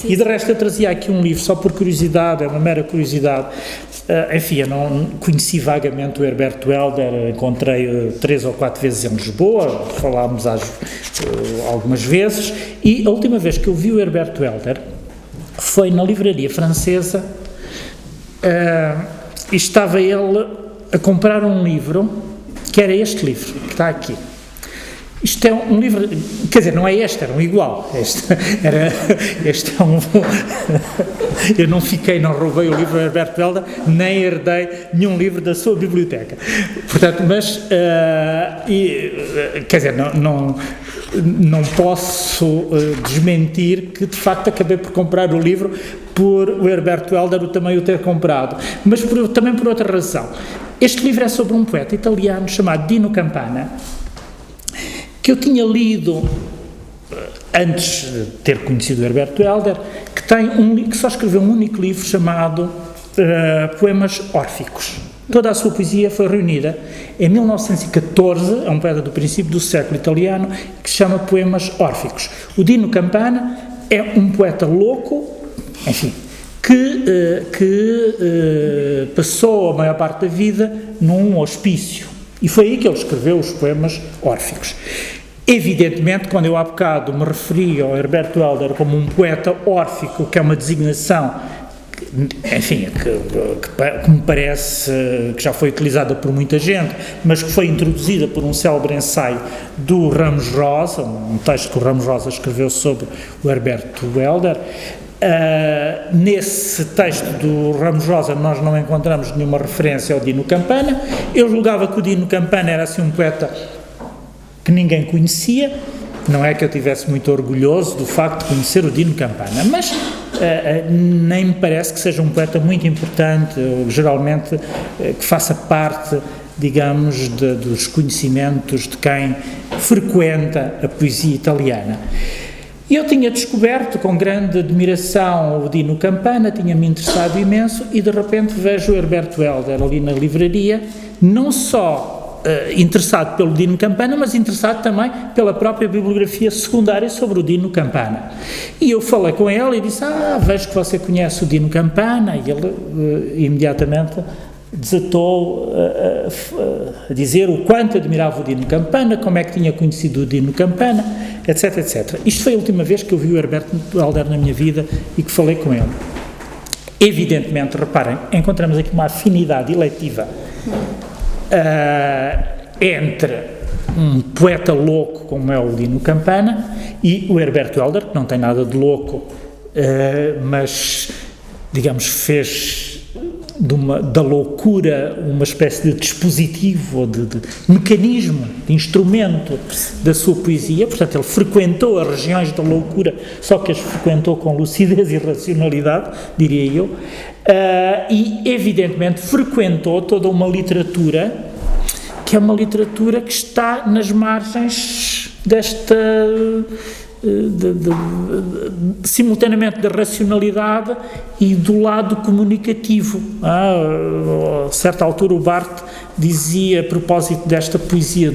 E de resto eu trazia aqui um livro, só por curiosidade, é uma mera curiosidade. Enfim, eu não conheci vagamente o Herberto Helder, encontrei 3 ou 4 vezes em Lisboa, falámos algumas vezes, e a última vez que eu vi o Herberto Helder foi na livraria francesa, e estava ele a comprar um livro, que era este livro, que está aqui. Isto é um livro, quer dizer, não é este, era um igual, este é um, eu não roubei o livro do Herberto Helder, nem herdei nenhum livro da sua biblioteca, portanto, mas, quer dizer, não posso desmentir que, de facto, acabei por comprar o livro por o Herberto Helder também o ter comprado, mas também por outra razão. Este livro é sobre um poeta italiano chamado Dino Campana, que eu tinha lido antes de ter conhecido o Herberto Helder, que só escreveu um único livro chamado Poemas Órficos. Toda a sua poesia foi reunida em 1914, é um poeta do princípio do século italiano, que se chama Poemas Órficos. O Dino Campana é um poeta louco, enfim, que passou a maior parte da vida num hospício. E foi aí que ele escreveu os poemas órficos. Evidentemente, quando eu há bocado me referi ao Herberto Helder como um poeta órfico, que é uma designação, enfim, que me parece que já foi utilizada por muita gente, mas que foi introduzida por um célebre ensaio do Ramos Rosa, um texto que o Ramos Rosa escreveu sobre o Herberto Helder. Nesse texto do Ramos Rosa nós não encontramos nenhuma referência ao Dino Campana. Eu julgava que o Dino Campana era assim um poeta que ninguém conhecia, não é que eu estivesse muito orgulhoso do facto de conhecer o Dino Campana, mas nem me parece que seja um poeta muito importante, geralmente que faça parte, digamos, dos conhecimentos de quem frequenta a poesia italiana. Eu tinha descoberto com grande admiração o Dino Campana, tinha-me interessado imenso, e de repente vejo o Herberto Helder ali na livraria, não só interessado pelo Dino Campana, mas interessado também pela própria bibliografia secundária sobre o Dino Campana. E eu falei com ele e disse, vejo que você conhece o Dino Campana, e ele imediatamente desatou a dizer o quanto admirava o Dino Campana, como é que tinha conhecido o Dino Campana, etc, etc. Isto foi a última vez que eu vi o Herberto Helder na minha vida e que falei com ele. Evidentemente, reparem, encontramos aqui uma afinidade eletiva entre um poeta louco como é o Dino Campana e o Herberto Helder, que não tem nada de louco, mas, digamos, fez da loucura uma espécie de dispositivo, de mecanismo, de instrumento da sua poesia. Portanto, ele frequentou as regiões da loucura, só que as frequentou com lucidez e racionalidade, diria eu, e evidentemente frequentou toda uma literatura, que é uma literatura que está nas margens desta... simultaneamente da racionalidade e do lado comunicativo. A certa altura o Barthes dizia, a propósito desta poesia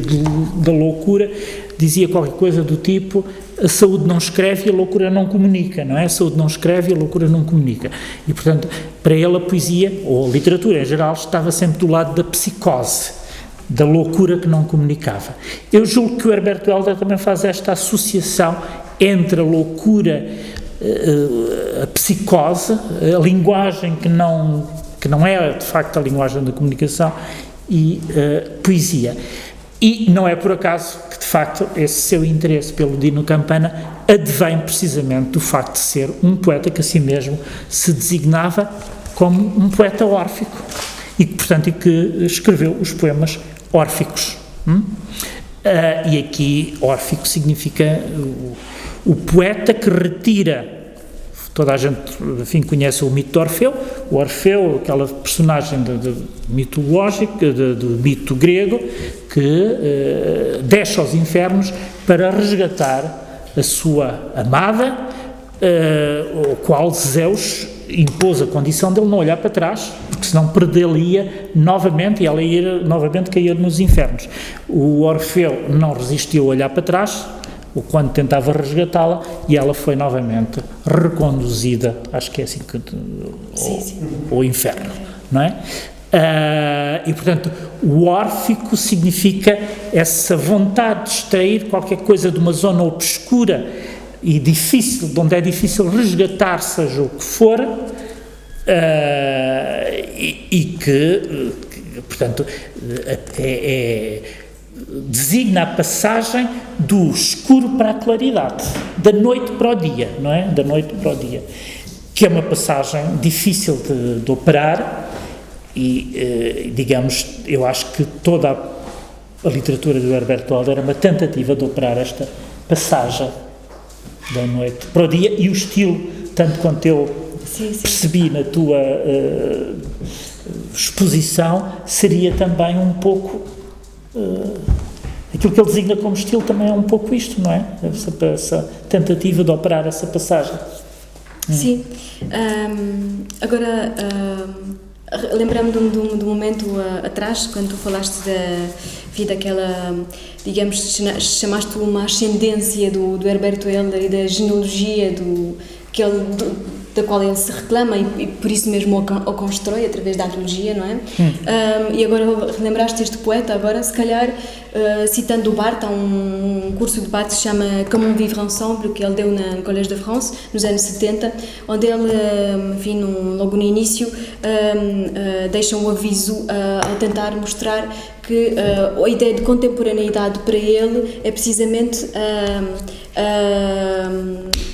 da loucura, dizia qualquer coisa do tipo: a saúde não escreve e a loucura não comunica, não é? A saúde não escreve e a loucura não comunica. E, portanto, para ele a poesia, ou a literatura em geral, estava sempre do lado da psicose, da loucura que não comunicava. Eu julgo que o Herberto Helder também faz esta associação entre a loucura, a psicose, a linguagem que não é de facto a linguagem da comunicação, e poesia. E não é por acaso que, de facto, esse seu interesse pelo Dino Campana advém precisamente do facto de ser um poeta que a si mesmo se designava como um poeta órfico e que, portanto, que escreveu os poemas órficos. E aqui órfico significa o poeta que retira. Toda a gente, enfim, conhece o mito de Orfeu. O Orfeu, aquela personagem mitológico, do mito grego, que desce aos infernos para resgatar a sua amada, o qual Zeus impôs a condição de ele não olhar para trás, porque senão perdê-la-ia novamente e ela ia novamente cair nos infernos. O Orfeu não resistiu a olhar para trás, ou quando tentava resgatá-la, e ela foi novamente reconduzida, acho que é assim que... ao inferno, não é? E, portanto, o órfico significa essa vontade de extrair qualquer coisa de uma zona obscura e difícil, de onde é difícil resgatar, seja o que for, e que, portanto, designa a passagem do escuro para a claridade, da noite para o dia, não é? Da noite para o dia, que é uma passagem difícil de operar. E, digamos, eu acho que toda a literatura do Herbert Waldo era uma tentativa de operar esta passagem da noite para o dia, e o estilo, tanto quanto eu percebi na tua exposição, seria também um pouco aquilo que ele designa como estilo, também é um pouco isto, não é? Essa tentativa de operar essa passagem. Sim. Agora, lembrando de um momento atrás, quando tu falaste daquela, digamos, chamaste uma ascendência do Herberto Helder e da genealogia da qual ele se reclama e por isso mesmo o constrói através da arqueologia, não é? E agora lembraste este poeta, agora se calhar citando o Barthes, há um curso de Barthes que se chama Comment Vivre Ensemble, que ele deu no Collège de France nos anos 70, onde ele, enfim, logo no início deixa um aviso ao tentar mostrar que a ideia de contemporaneidade para ele é precisamente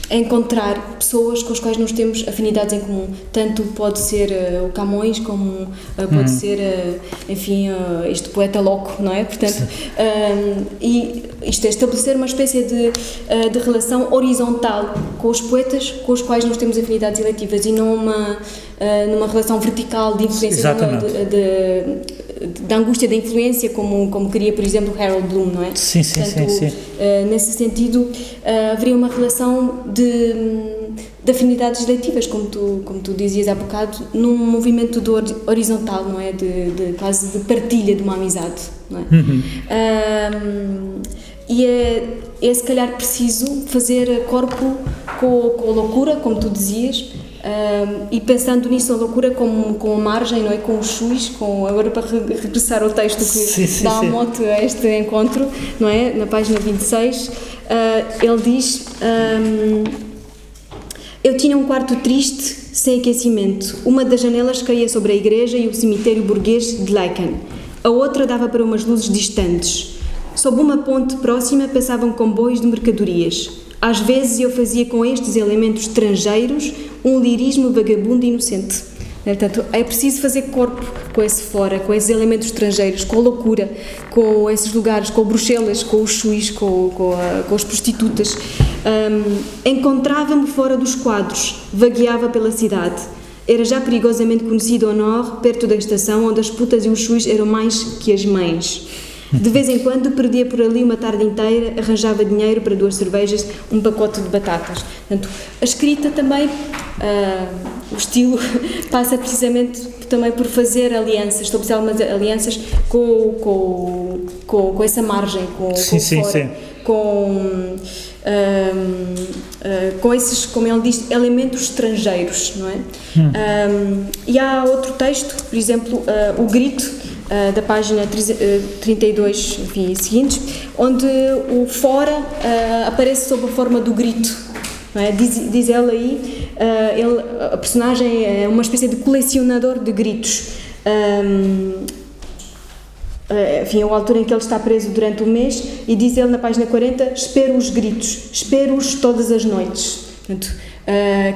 encontrar pessoas com as quais nós temos afinidades em comum. Tanto pode ser o Camões como pode ser, enfim, este poeta louco, não é? Portanto, e isto é estabelecer uma espécie de relação horizontal com os poetas com os quais nós temos afinidades eletivas e não numa relação vertical de influência, de angústia da influência, como queria, por exemplo, Harold Bloom, não é? Sim. Nesse sentido, haveria uma relação de afinidades eletivas, como tu dizias há bocado, num movimento horizontal, não é? De quase de partilha de uma amizade, não é? E é se calhar preciso fazer corpo com a loucura, como tu dizias, e pensando nisso, a loucura com a margem, não é? Com os chuis, agora para regressar ao texto que dá a mote a este encontro, não é? Na página 26, ele diz: eu tinha um quarto triste, sem aquecimento. Uma das janelas caía sobre a igreja e o cemitério burguês de Laeken. A outra dava para umas luzes distantes. Sob uma ponte próxima passavam comboios de mercadorias. Às vezes eu fazia com estes elementos estrangeiros um lirismo vagabundo e inocente. Portanto, é preciso fazer corpo com esse fora, com esses elementos estrangeiros, com a loucura, com esses lugares, com Bruxelas, com os chuis, com as prostitutas. Encontrava-me fora dos quadros, vagueava pela cidade. Era já perigosamente conhecido ao norte, perto da estação, onde as putas e os chuis eram mais que as mães. De vez em quando perdia por ali uma tarde inteira, arranjava dinheiro para 2 cervejas, um pacote de batatas. Portanto, a escrita também, o estilo, passa precisamente também por fazer alianças, estabelecer algumas alianças com essa margem, com fora, com esses, como ele diz, elementos estrangeiros, não é? E há outro texto, por exemplo, O Grito, da página 32, enfim, seguintes, onde o fora aparece sob a forma do grito, não é? Diz ela aí, a personagem é uma espécie de colecionador de gritos. Enfim, é a altura em que ele está preso durante o mês, e diz ele na página 40: espero os gritos, espero-os todas as noites. Portanto,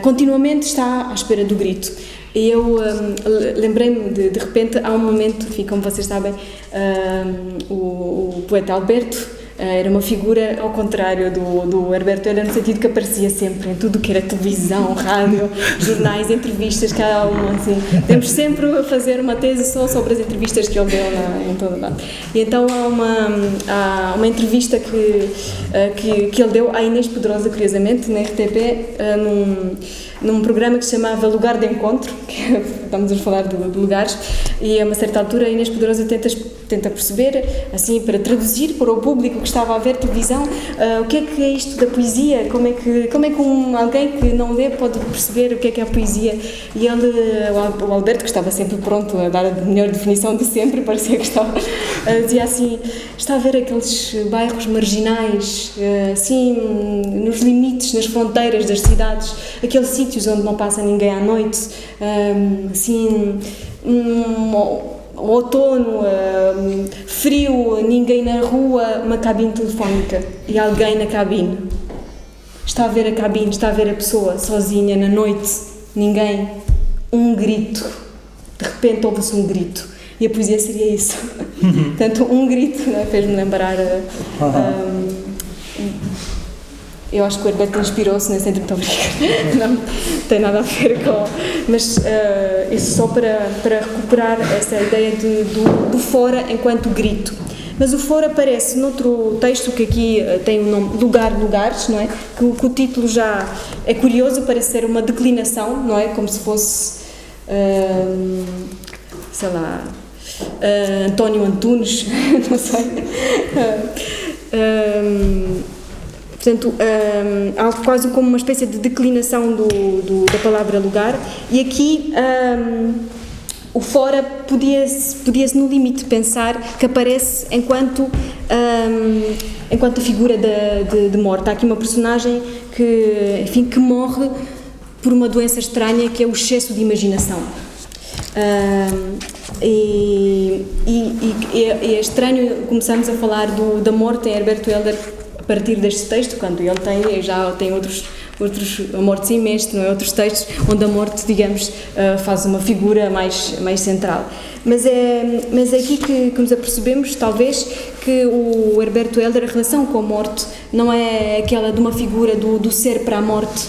continuamente está à espera do grito. E eu lembrei-me, de repente, há um momento, enfim, como vocês sabem, o poeta Alberto era uma figura ao contrário do Herberto Helder, no sentido que aparecia sempre em tudo o que era televisão, rádio, jornais, entrevistas, cada uma, assim. Temos sempre a fazer uma tese só sobre as entrevistas que ele deu em todo o lado. E então há uma entrevista que ele deu à Inês Pedrosa, curiosamente, na RTP, num programa que se chamava Lugar de Encontro, que estamos a falar de lugares, e a uma certa altura a Inês Pedrosa tenta perceber, assim, para traduzir para o público que estava a ver televisão, o que é isto da poesia, como é que alguém que não lê pode perceber o que é a poesia. E ele, o Alberto, que estava sempre pronto a dar a melhor definição de sempre, parecia que estava, dizia assim, está a ver aqueles bairros marginais, assim, nos limites, nas fronteiras das cidades, aqueles sítios onde não passa ninguém à noite, assim, outono, frio, ninguém na rua, uma cabine telefónica e alguém na cabine. Está a ver a cabine, está a ver a pessoa sozinha na noite, ninguém, um grito, de repente ouve-se um grito. E a poesia seria isso. Portanto, um grito, né, fez-me lembrar. Eu acho que o Herberto inspirou-se nesse entre muito obrigada. Não tem nada a ver com. Mas isso só para recuperar essa ideia do fora enquanto grito. Mas o fora aparece noutro texto que aqui tem o nome Lugares, não é? Que o título já é curioso, parece ser uma declinação, não é? Como se fosse, sei lá, António Antunes, não sei. Portanto, algo quase como uma espécie de declinação da palavra lugar, e aqui o fora podia-se no limite pensar que aparece enquanto a figura de morte. Há aqui uma personagem que morre por uma doença estranha que é o excesso de imaginação. E é estranho começarmos a falar da morte em Herberto Helder a partir deste texto, quando ele já tem outros a morte sem mestre, não é? Outros textos onde a morte, digamos, faz uma figura mais central. Mas é aqui que nos apercebemos, talvez, que o Herberto Helder, a relação com a morte, não é aquela de uma figura do ser para a morte,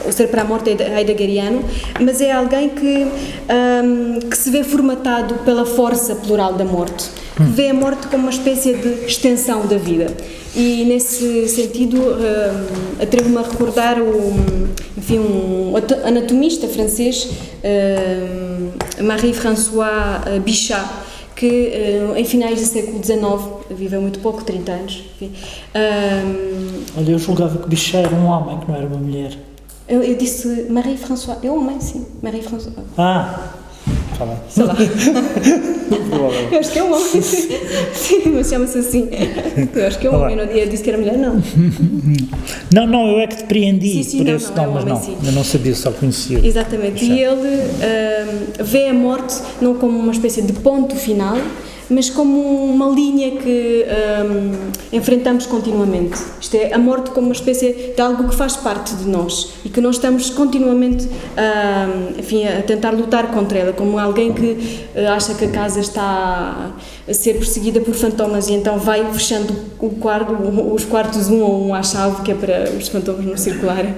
o ser para a morte é heideggeriano, mas é alguém que se vê formatado pela força plural da morte, que vê a morte como uma espécie de extensão da vida. E nesse sentido atrevo-me a recordar um anatomista francês, Marie-François Bichat, que em finais do século XIX, viveu muito pouco, 30 anos. Olha, eu julgava que Bichat era um homem, que não era uma mulher. Eu disse Marie-François, é homem, sim, Marie-François. Sei lá. Eu acho que é um homem. Sim, mas chama-se assim. Eu acho que é um homem. Eu disse que era mulher, não. Não, eu é que te preendi por esse nome, mas não. Eu não sabia, só conhecia. Exatamente. E ele vê a morte não como uma espécie de ponto final, mas como uma linha que enfrentamos continuamente. Isto é, a morte como uma espécie de algo que faz parte de nós e que nós estamos continuamente a tentar lutar contra ela, como alguém que acha que a casa está a ser perseguida por fantomas e então vai fechando os quartos um a um à chave, que é para os fantomas não circularem.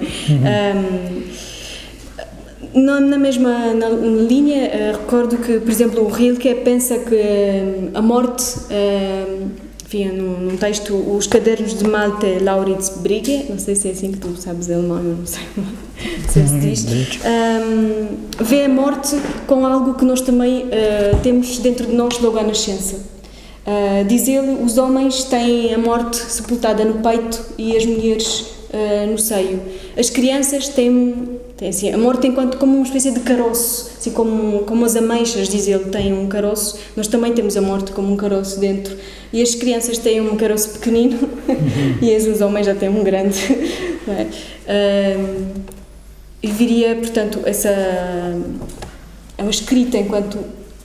Na mesma linha, recordo que, por exemplo, o Rilke pensa que a morte, num texto, os cadernos de Malte Lauritz Brigge, não sei se é assim que tu sabes alemão, eu não sei se diz, vê a morte com algo que nós também temos dentro de nós logo à nascença. Diz ele, os homens têm a morte sepultada no peito e as mulheres no seio. As crianças têm assim, a morte enquanto como uma espécie de caroço, assim como as ameixas, diz ele, têm um caroço, nós também temos a morte como um caroço dentro. E as crianças têm um caroço pequenino e os homens já têm um grande. Não é? E viria, portanto, é uma escrita enquanto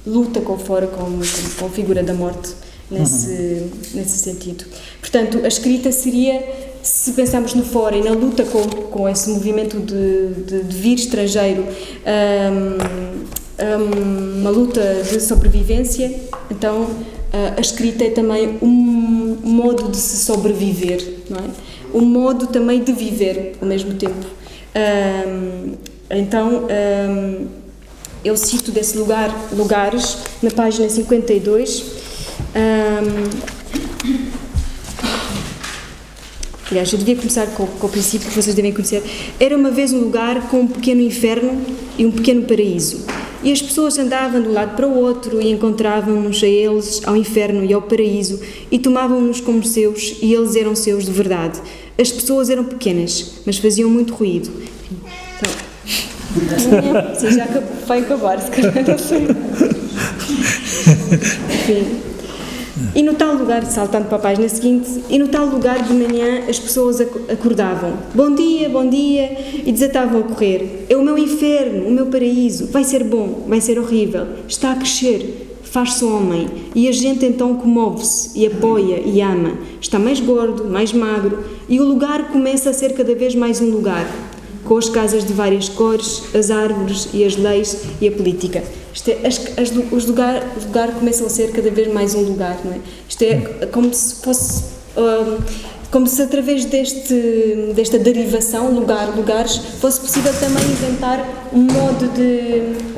luta com fora com a figura da morte, nesse sentido. Portanto, a escrita seria, se pensarmos no fora e na luta com esse movimento de vir estrangeiro, uma luta de sobrevivência, então a escrita é também um modo de se sobreviver, não é? Um modo também de viver ao mesmo tempo. Então, eu cito desse Lugares, na página 52, Aliás, eu devia começar com o princípio que vocês devem conhecer. Era uma vez um lugar com um pequeno inferno e um pequeno paraíso. E as pessoas andavam de um lado para o outro e encontravam-nos a eles, ao inferno e ao paraíso, e tomavam-nos como seus, e eles eram seus de verdade. As pessoas eram pequenas, mas faziam muito ruído. Então, sim, já vai acabar, se calhar não sei. Enfim. E no tal lugar, saltando para a página seguinte, e no tal lugar de manhã as pessoas acordavam. Bom dia, e desatavam a correr. É o meu inferno, o meu paraíso, vai ser bom, vai ser horrível, está a crescer, faz-se homem. E a gente então comove-se e apoia e ama. Está mais gordo, mais magro, e o lugar começa a ser cada vez mais um lugar, com as casas de várias cores, as árvores e as leis e a política. Isto é, os lugares começam a ser cada vez mais um lugar, não é? Isto é como se fosse, como se através desta derivação, lugares, fosse possível também inventar um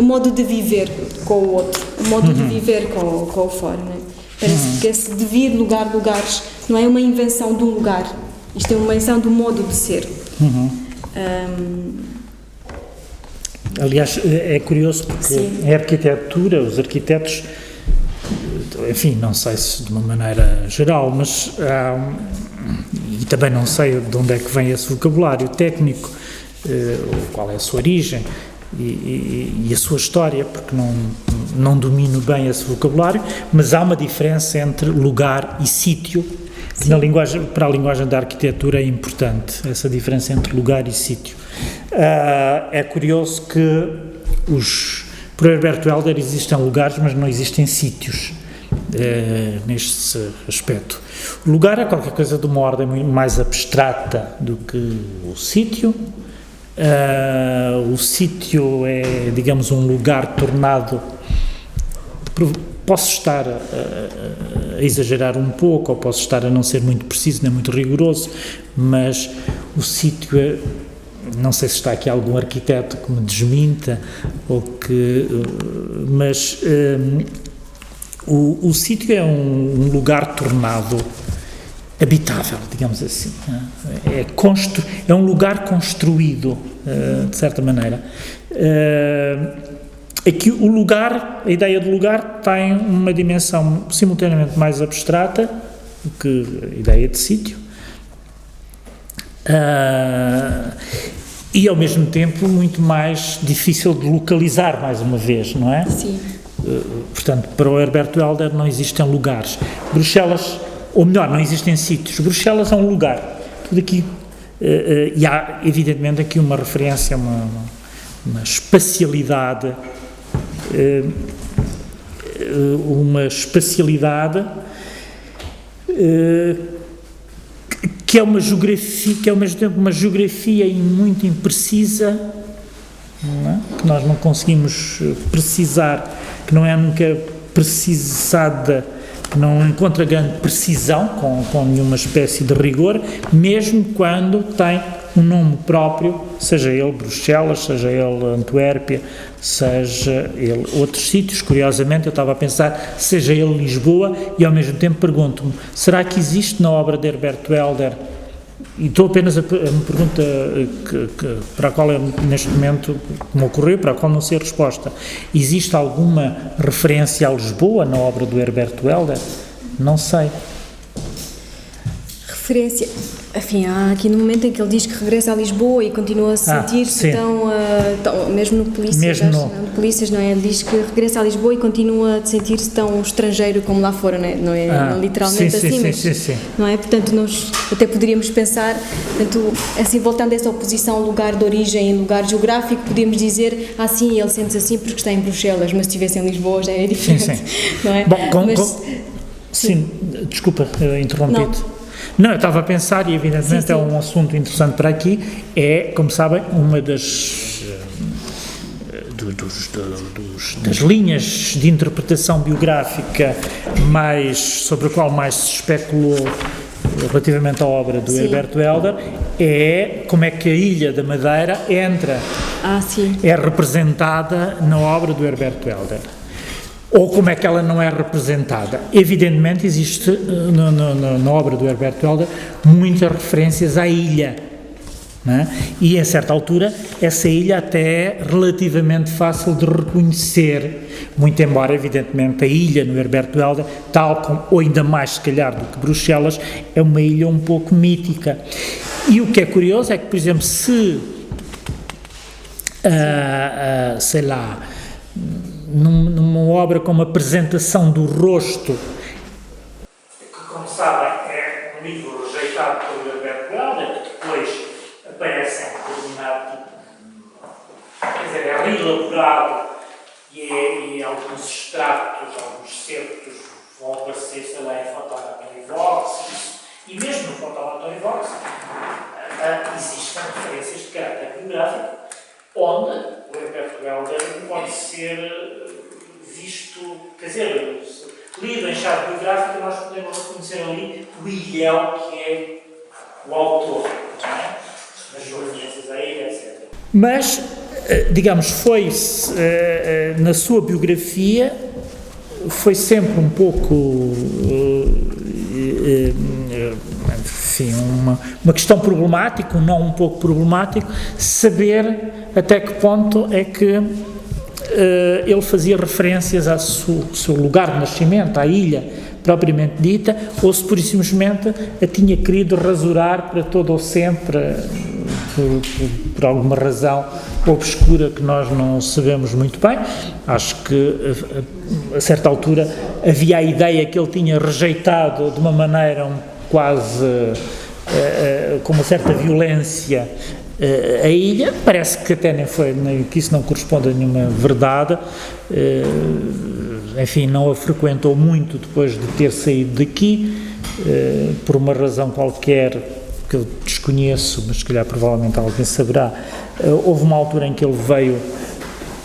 modo de viver com o outro, um modo de viver com o fora, não é? Parece que esse devir lugares não é uma invenção de um lugar, isto é uma invenção do modo de ser. Aliás, é curioso porque Sim. em arquitetura, os arquitetos, enfim, não sei se de uma maneira geral, mas e também não sei de onde é que vem esse vocabulário técnico, qual é a sua origem e a sua história, porque não domino bem esse vocabulário, mas há uma diferença entre lugar e sítio. Para a linguagem da arquitetura é importante essa diferença entre lugar e sítio. É curioso que para o Herbert Welder existem lugares, mas não existem sítios neste aspecto. O lugar é qualquer coisa de uma ordem mais abstrata do que o sítio. O sítio é, digamos, um lugar tornado... Posso estar a exagerar um pouco, ou posso estar a não ser muito preciso, nem muito rigoroso, mas o sítio é... Não sei se está aqui algum arquiteto que me desminta, mas o sítio é um lugar tornado habitável, digamos assim. É um lugar construído, de certa maneira. Aqui o lugar, a ideia do lugar tem uma dimensão simultaneamente mais abstrata do que a ideia de sítio. E ao mesmo tempo muito mais difícil de localizar, mais uma vez, não é? Sim. Portanto, para o Herbert Welder não existem lugares. Bruxelas, ou melhor, não existem sítios. Bruxelas é um lugar. Tudo aqui, e há evidentemente aqui uma referência, uma espacialidade, que é uma geografia, que é ao mesmo tempo uma geografia muito imprecisa, não é? Que nós não conseguimos precisar, que não é nunca precisada, que não encontra grande precisão com nenhuma espécie de rigor, mesmo quando tem um nome próprio, seja ele Bruxelas, seja ele Antuérpia, seja ele outros sítios. Curiosamente, eu estava a pensar, seja ele Lisboa, e ao mesmo tempo pergunto-me, será que existe na obra de Herbert Welder, e estou apenas a uma pergunta para a qual eu, neste momento me ocorreu, para a qual não sei a resposta, existe alguma referência a Lisboa na obra do Herbert Welder? Não sei. Referência, enfim, há aqui no momento em que ele diz que regressa a Lisboa e continua a sentir-se tão, mesmo no Polícias, não é? Ele diz que regressa a Lisboa e continua a sentir-se tão estrangeiro como lá fora, não é? Não literalmente sim. Não é? Portanto, nós até poderíamos pensar, portanto, assim, voltando a essa oposição lugar de origem e lugar geográfico, podíamos dizer, sim, ele sente-se assim porque está em Bruxelas, mas se estivesse em Lisboa já é diferente, não é? Bom, sim, desculpa, interrompi-te. Não, eu estava a pensar, e evidentemente é um assunto interessante para aqui, como sabem, uma das linhas de interpretação biográfica sobre a qual mais se especulou relativamente à obra do Herbert Welder é como é que a Ilha da Madeira é representada na obra do Herbert Welder. ou como é que ela não é representada. Evidentemente existe na obra do Herbert Welder muitas referências à ilha, não é? E a certa altura essa ilha até é relativamente fácil de reconhecer, muito embora evidentemente a ilha no Herbert Welder, tal como, ou ainda mais se calhar do que Bruxelas, é uma ilha um pouco mítica. E o que é curioso é que, por exemplo, se sei lá, numa obra com uma apresentação do rosto, que, como sabem, é um livro rejeitado pelo Herbert Welder, que depois aparece em determinado tipo, quer dizer, é reelaborado e alguns extratos, alguns certos vão aparecer, sei lá, em Fotoanatomia Vox, e mesmo no Fotoanatomia Vox existem referências de caráter biográfico, onde o Herbert Welder pode ser visto, quer dizer, lido em chave biográfica, nós podemos reconhecer ali o ilhéu que é o autor, não é? As suas referências a ele, etc. Mas, digamos, foi na sua biografia, foi sempre um pouco, enfim, uma questão problemática, não um pouco problemático, saber até que ponto é que ele fazia referências ao seu lugar de nascimento, à ilha propriamente dita, ou se por simplesmente a tinha querido rasurar para todo ou sempre, por alguma razão obscura que nós não sabemos muito bem. Acho que a certa altura havia a ideia que ele tinha rejeitado de uma maneira quase com uma certa violência a ilha. Parece que até que isso não corresponde a nenhuma verdade. Enfim, não a frequentou muito depois de ter saído daqui, por uma razão qualquer que eu desconheço, mas se calhar provavelmente alguém saberá. Houve uma altura em que ele veio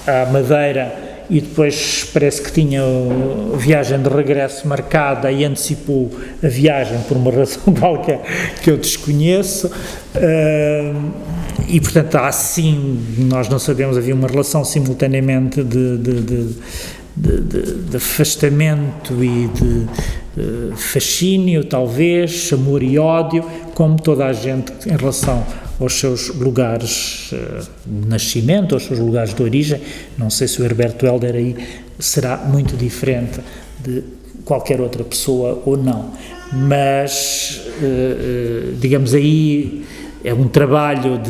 à Madeira e depois parece que tinha a viagem de regresso marcada e antecipou a viagem por uma razão qualquer que eu desconheço, e portanto há sim, nós não sabemos, havia uma relação simultaneamente de afastamento e de fascínio, talvez, amor e ódio, como toda a gente em relação aos seus lugares de nascimento, aos seus lugares de origem. Não sei se o Herbert Welder aí será muito diferente de qualquer outra pessoa ou não, mas digamos aí é um trabalho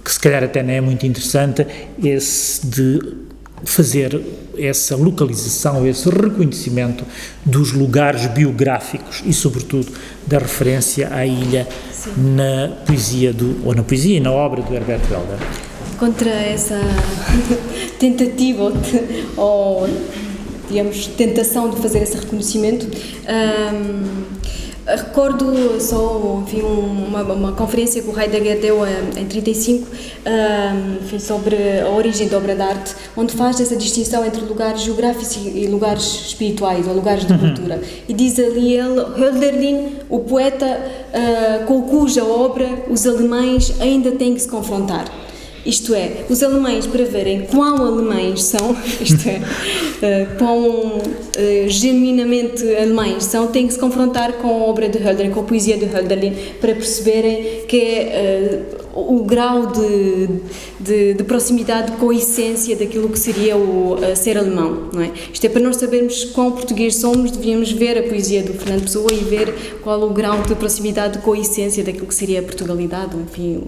que se calhar até não é muito interessante, esse de fazer essa localização, esse reconhecimento dos lugares biográficos e, sobretudo, da referência à ilha. Sim. Na poesia na obra do Herbert Welder. Contra essa tentativa ou digamos, tentação de fazer esse reconhecimento, recordo só, enfim, uma conferência que o Heidegger deu em 1935, enfim, sobre a origem da obra de arte, onde faz essa distinção entre lugares geográficos e lugares espirituais, ou lugares de cultura. E diz ali ele, Hölderlin, o poeta com cuja obra os alemães ainda têm que se confrontar. Isto é, os alemães, para verem quão alemães são, isto é, quão genuinamente alemães são, têm que se confrontar com a obra de Hölderlin, com a poesia de Hölderlin, para perceberem que é o grau de proximidade com a essência daquilo que seria o ser alemão, não é? Isto é, para nós sabermos quão português somos, devíamos ver a poesia do Fernando Pessoa e ver qual o grau de proximidade com a essência daquilo que seria a Portugalidade, enfim.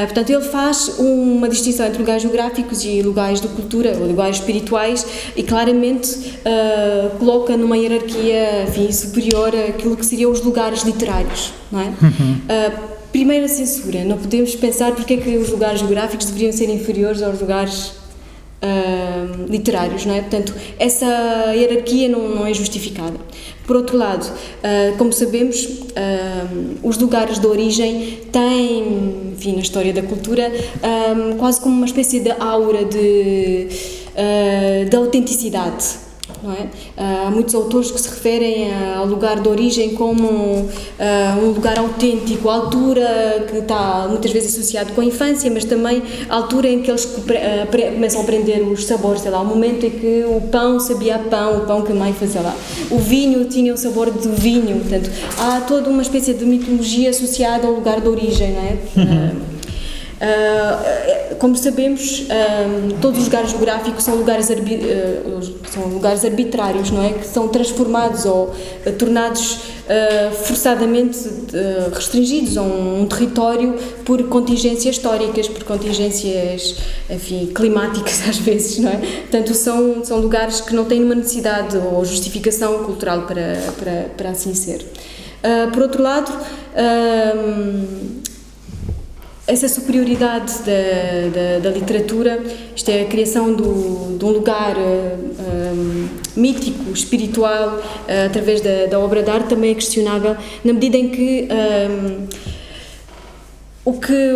Portanto, ele faz uma distinção entre lugares geográficos e lugares de cultura, ou lugares espirituais, e claramente coloca numa hierarquia, enfim, superior àquilo que seriam os lugares literários, não é? Primeira censura, não podemos pensar porque é que os lugares geográficos deveriam ser inferiores aos lugares literários, não é? Portanto, essa hierarquia não é justificada. Por outro lado, como sabemos, os lugares de origem têm, enfim, na história da cultura, quase como uma espécie de aura de autenticidade, não é? Há muitos autores que se referem ao lugar de origem como um lugar autêntico, a altura que está muitas vezes associado com a infância, mas também a altura em que eles começam a aprender os sabores, sei lá, o momento em que o pão sabia a pão, o pão que a mãe fazia lá, o vinho tinha o sabor do vinho, portanto, há toda uma espécie de mitologia associada ao lugar de origem, não é? Como sabemos, todos os lugares geográficos são lugares arbitrários, não é? Que são transformados ou tornados forçadamente restringidos a um território por contingências históricas, por contingências, enfim, climáticas às vezes, não é? Portanto, são lugares que não têm uma necessidade ou justificação cultural para assim ser. Por outro lado, essa superioridade da literatura, isto é, a criação de um lugar mítico, espiritual, através da obra de arte, também é questionável, na medida em que o que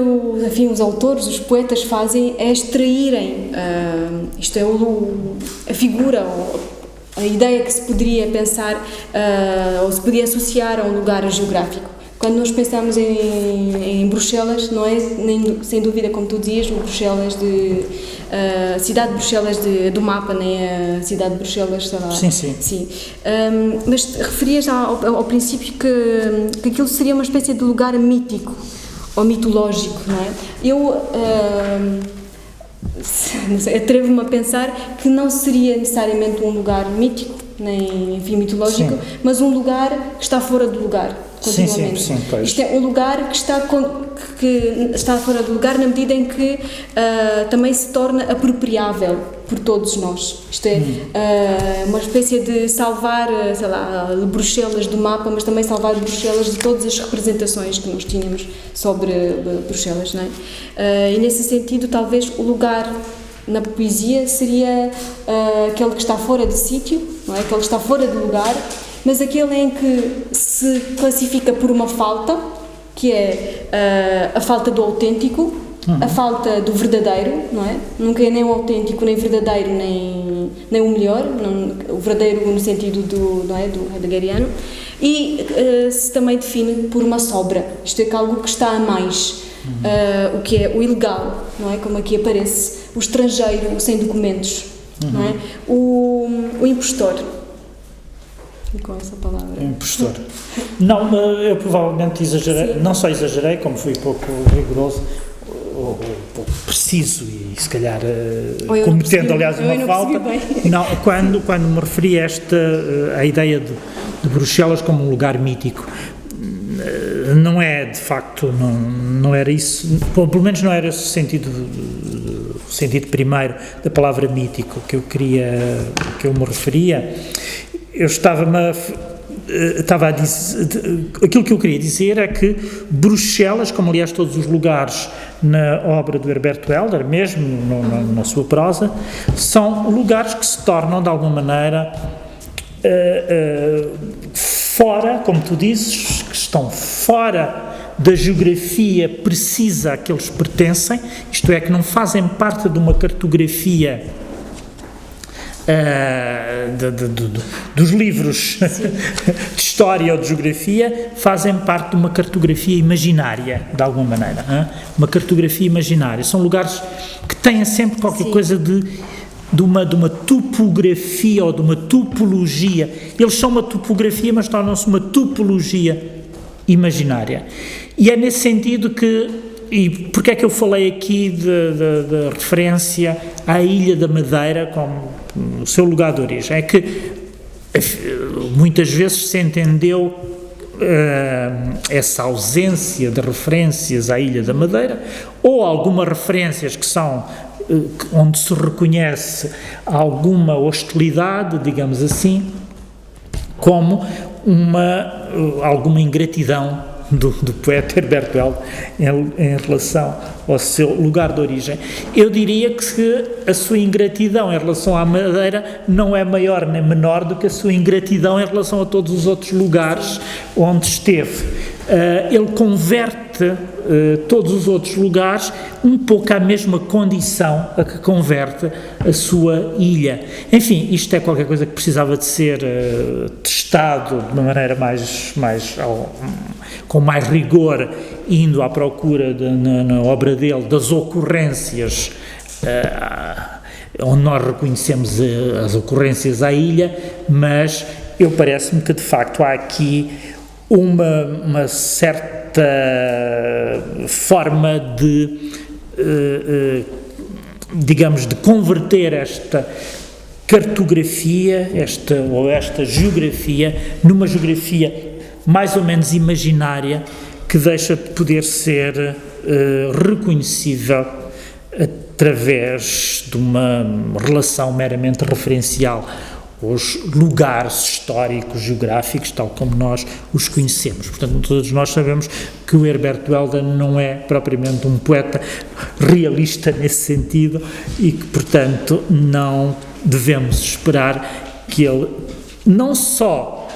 os autores, os poetas fazem é extraírem, isto é, a figura, a ideia que se poderia pensar, ou se podia associar a um lugar geográfico. Quando nós pensamos em Bruxelas, não é, sem dúvida, como tu dizias, a cidade de Bruxelas do mapa, nem a cidade de Bruxelas, sei lá. Sim. Mas referias ao princípio que aquilo seria uma espécie de lugar mítico, ou mitológico, não é? Eu não sei, atrevo-me a pensar que não seria necessariamente um lugar mítico, nem, enfim, mitológico, mas um lugar que está fora do lugar. Sim, pois. Isto é um lugar que está fora do lugar na medida em que também se torna apropriável por todos nós. Isto é, uma espécie de salvar, sei lá, Bruxelas do mapa, mas também salvar Bruxelas de todas as representações que nós tínhamos sobre Bruxelas, não é? E nesse sentido, talvez o lugar na poesia seria aquele que está fora de sítio, não é? Aquele que está fora de lugar, mas aquele em que se classifica por uma falta, que é a falta do autêntico, a falta do verdadeiro, não é? Nunca é nem o autêntico, nem o verdadeiro, nem o melhor, o verdadeiro no sentido do heideggeriano, e se também define por uma sobra, isto é, algo que está a mais, o que é o ilegal, não é? Como aqui aparece, o estrangeiro, o sem documentos, não é? O impostor. E com essa palavra. Impostor. Não, eu provavelmente exagerei, não só exagerei, como fui pouco rigoroso, ou pouco preciso e se calhar cometendo, aliás, uma falta. Não, quando me referi a a ideia de Bruxelas como um lugar mítico, não é, de facto, não era isso, pelo menos não era esse o sentido primeiro da palavra mítico que eu me referia. Eu estava a dizer, aquilo que eu queria dizer é que Bruxelas, como aliás todos os lugares na obra do Herbert Helder, mesmo na sua prosa, são lugares que se tornam de alguma maneira fora, como tu dizes, que estão fora da geografia precisa a que eles pertencem, isto é, que não fazem parte de uma cartografia dos livros de história ou de geografia, fazem parte de uma cartografia imaginária, de alguma maneira, uma cartografia imaginária. São lugares que têm sempre qualquer coisa de uma topografia ou de uma topologia. Eles são uma topografia, mas tornam-se uma topologia imaginária. E é nesse sentido que, e porque é que eu falei aqui da referência à Ilha da Madeira como o seu lugar de origem? É que muitas vezes se entendeu essa ausência de referências à Ilha da Madeira, ou algumas referências que são onde se reconhece alguma hostilidade, digamos assim, como alguma ingratidão do poeta Herbert Helder em relação ao seu lugar de origem. Eu diria que a sua ingratidão em relação à Madeira não é maior nem menor do que a sua ingratidão em relação a todos os outros lugares onde esteve. ele converte todos os outros lugares um pouco à mesma condição a que converte a sua ilha. Enfim, isto é qualquer coisa que precisava de ser testado de uma maneira com mais rigor, indo à procura na obra dele das ocorrências onde nós reconhecemos as ocorrências à ilha, mas parece-me que de facto há aqui uma certa forma de, digamos, de converter esta cartografia, esta geografia, numa geografia mais ou menos imaginária, que deixa de poder ser reconhecível através de uma relação meramente referencial os lugares históricos, geográficos, tal como nós os conhecemos. Portanto, todos nós sabemos que o Herberto Helder não é propriamente um poeta realista nesse sentido e que, portanto, não devemos esperar que ele não só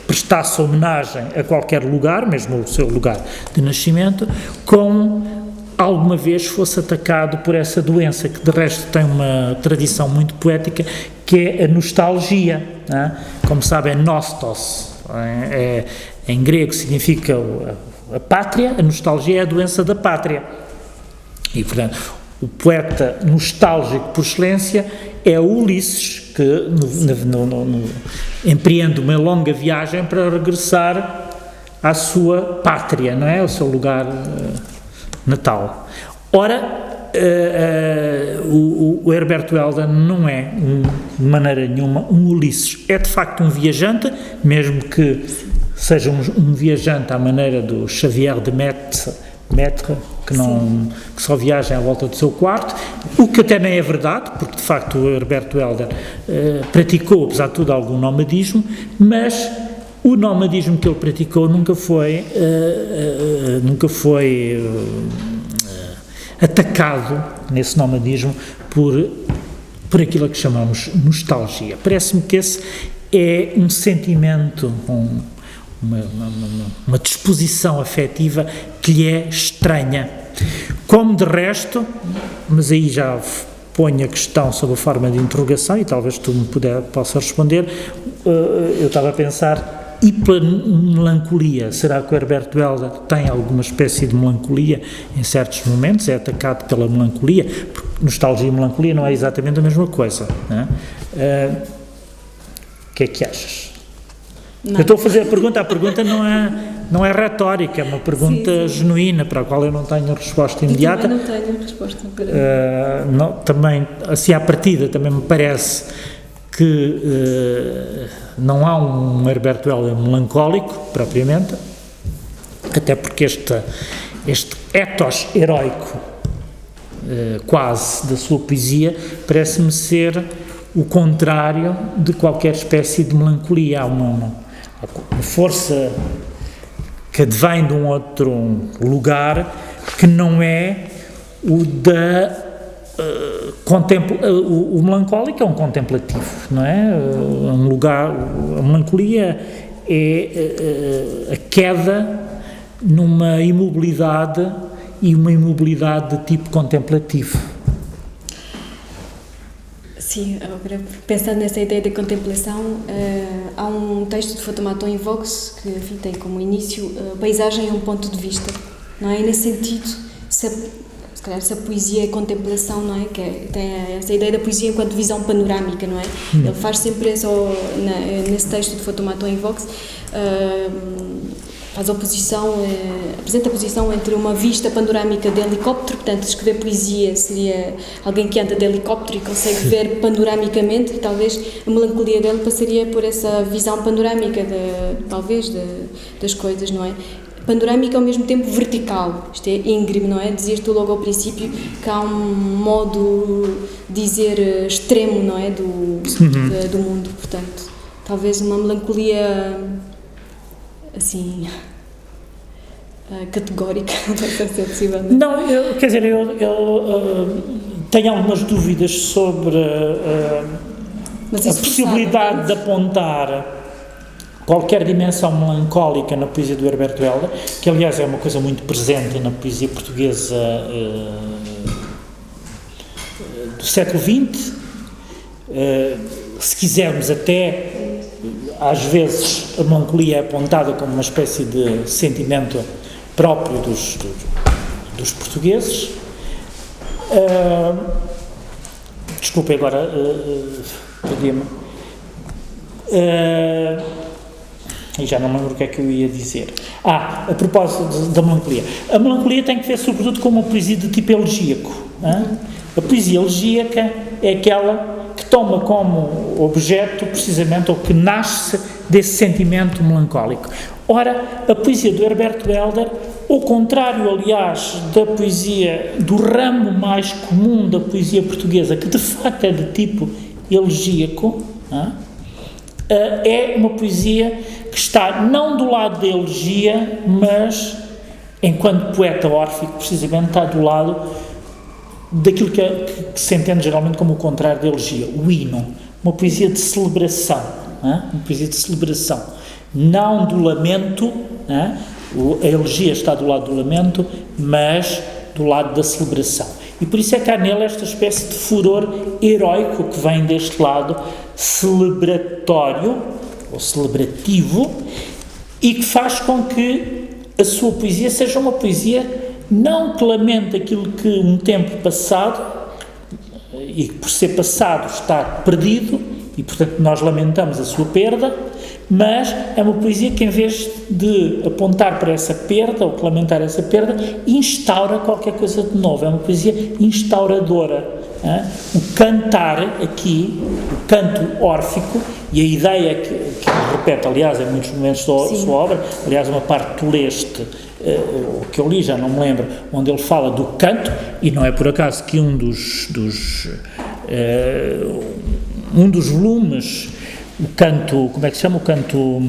prestasse homenagem a qualquer lugar, mesmo o seu lugar de nascimento, como alguma vez fosse atacado por essa doença, que de resto tem uma tradição muito poética, que é a nostalgia, não é? Como sabem, é nostos, em grego significa a pátria, a nostalgia é a doença da pátria. E, portanto, o poeta nostálgico por excelência é Ulisses, que empreende uma longa viagem para regressar à sua pátria, não é? Ao seu lugar natal. Ora, o Herberto Helder não é, de maneira nenhuma, um Ulisses. É, de facto, um viajante, mesmo que seja um viajante à maneira do Xavier de Maistre, que só viaja à volta do seu quarto, o que até nem é verdade, porque, de facto, o Herberto Helder praticou, apesar de tudo, algum nomadismo, mas o nomadismo que ele praticou nunca foi atacado, nesse nomadismo, por aquilo que chamamos nostalgia. Parece-me que esse é um sentimento, uma disposição afetiva que lhe é estranha. Como de resto, mas aí já ponho a questão sob a forma de interrogação e talvez tu me possa responder, eu estava a pensar, e pela melancolia, será que o Herberto Helder tem alguma espécie de melancolia em certos momentos? É atacado pela melancolia? Porque nostalgia e melancolia não é exatamente a mesma coisa, não é? O que é que achas? Não. Eu estou a fazer a pergunta não é retórica, é uma pergunta sim. Genuína, para a qual eu não tenho resposta imediata. Eu também não tenho resposta para também, assim à partida, também me parece que não há um Herberto Helder melancólico, propriamente, até porque este ethos heroico, quase, da sua poesia, parece-me ser o contrário de qualquer espécie de melancolia. Há uma força que advém de um outro lugar que não é o da... o melancólico é um contemplativo, não é? Um lugar, a melancolia é a queda numa imobilidade, e uma imobilidade de tipo contemplativo. Sim, agora pensando nessa ideia de contemplação, há um texto de Fatomaton em Vox que, enfim, tem como início a paisagem é um ponto de vista, não é? E nesse sentido, se calhar essa poesia é contemplação, não é? Que tem essa ideia da poesia enquanto visão panorâmica, não é? Ele faz sempre isso nesse texto de Fatomaton em Vox, faz apresenta a posição entre uma vista panorâmica de helicóptero, portanto, escrever poesia seria alguém que anda de helicóptero e consegue ver panoramicamente, e talvez a melancolia dele passaria por essa visão panorâmica, das coisas, não é? Panorâmica ao mesmo tempo vertical, isto é íngreme, não é? Dizias tu logo ao princípio que há um modo de dizer extremo, não é? Do mundo, portanto, talvez uma melancolia assim categórica, não sei se é possível. Não, eu tenho algumas dúvidas sobre a possibilidade de apontar qualquer dimensão melancólica na poesia do Herberto Helder, que aliás é uma coisa muito presente na poesia portuguesa do século XX, se quisermos até, às vezes, a melancolia é apontada como uma espécie de sentimento próprio dos portugueses. Desculpe, agora perdi-me. E já não me lembro o que é que eu ia dizer. A propósito da melancolia. A melancolia tem que ver sobretudo com uma poesia de tipo elegíaco. A poesia elegíaca é aquela que toma como objeto, precisamente, ou que nasce desse sentimento melancólico. Ora, a poesia do Herberto Helder, ao contrário, aliás, da poesia, do ramo mais comum da poesia portuguesa, que de facto é de tipo elegíaco, é uma poesia que está não do lado da elegia, mas, enquanto poeta órfico, precisamente está do lado daquilo que se entende geralmente como o contrário da elegia, o hino, uma poesia de celebração, uma poesia de celebração, não do lamento, a elegia está do lado do lamento, mas do lado da celebração. E por isso é que há nele esta espécie de furor heroico que vem deste lado celebratório, ou celebrativo, e que faz com que a sua poesia seja uma poesia não que lamente aquilo que um tempo passado, e que por ser passado está perdido, e portanto nós lamentamos a sua perda, mas é uma poesia que, em vez de apontar para essa perda, ou que lamentar essa perda, instaura qualquer coisa de novo. É uma poesia instauradora. O cantar aqui, o canto órfico, e a ideia que repete, aliás, em muitos momentos da sua obra, aliás, uma parte do Leste, que eu li, já não me lembro, onde ele fala do canto, e não é por acaso que um dos volumes, o canto, como é que se chama? O canto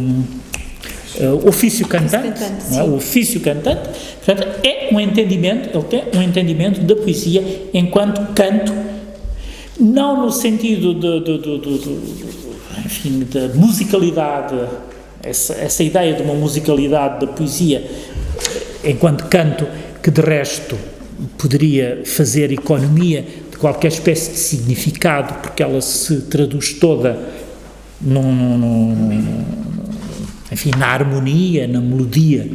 ofício cantante, não é? O ofício cantante, portanto, é um entendimento, ele tem um entendimento da poesia enquanto canto, não no sentido enfim, da musicalidade, essa ideia de uma musicalidade da poesia enquanto canto, que de resto poderia fazer economia de qualquer espécie de significado, porque ela se traduz toda enfim, na harmonia, na melodia,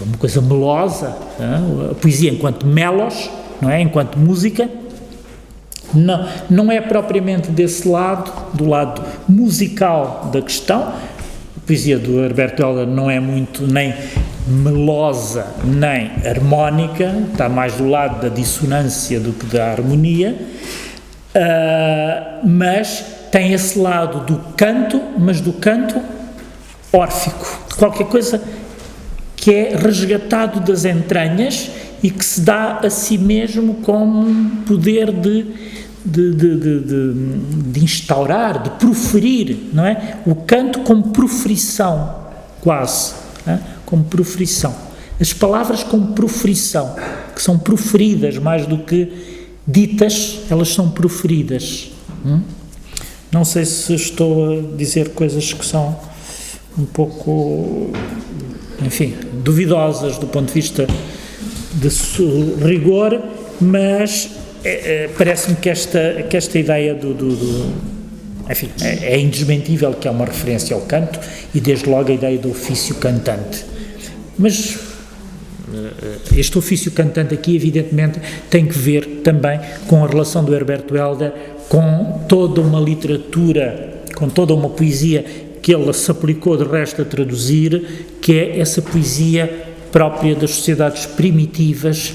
uma coisa melosa, não é? A poesia enquanto melos, não é? Enquanto música, não é propriamente desse lado, do lado musical da questão. A poesia do Herberto Helder não é muito nem melosa, nem harmónica, está mais do lado da dissonância do que da harmonia, mas tem esse lado do canto, mas do canto órfico, qualquer coisa que é resgatado das entranhas e que se dá a si mesmo como um poder de instaurar, de proferir, não é? O canto como proferição, quase, como proferição. As palavras como proferição, que são proferidas mais do que ditas, elas são proferidas. Não sei se estou a dizer coisas que são um pouco, enfim, duvidosas do ponto de vista de rigor, mas parece-me que esta ideia enfim, é indesmentível que é uma referência ao canto e desde logo a ideia do ofício cantante. Mas este ofício cantante aqui, evidentemente, tem que ver também com a relação do Herberto Helder com toda uma literatura, com toda uma poesia que ele se aplicou de resto a traduzir, que é essa poesia própria das sociedades primitivas,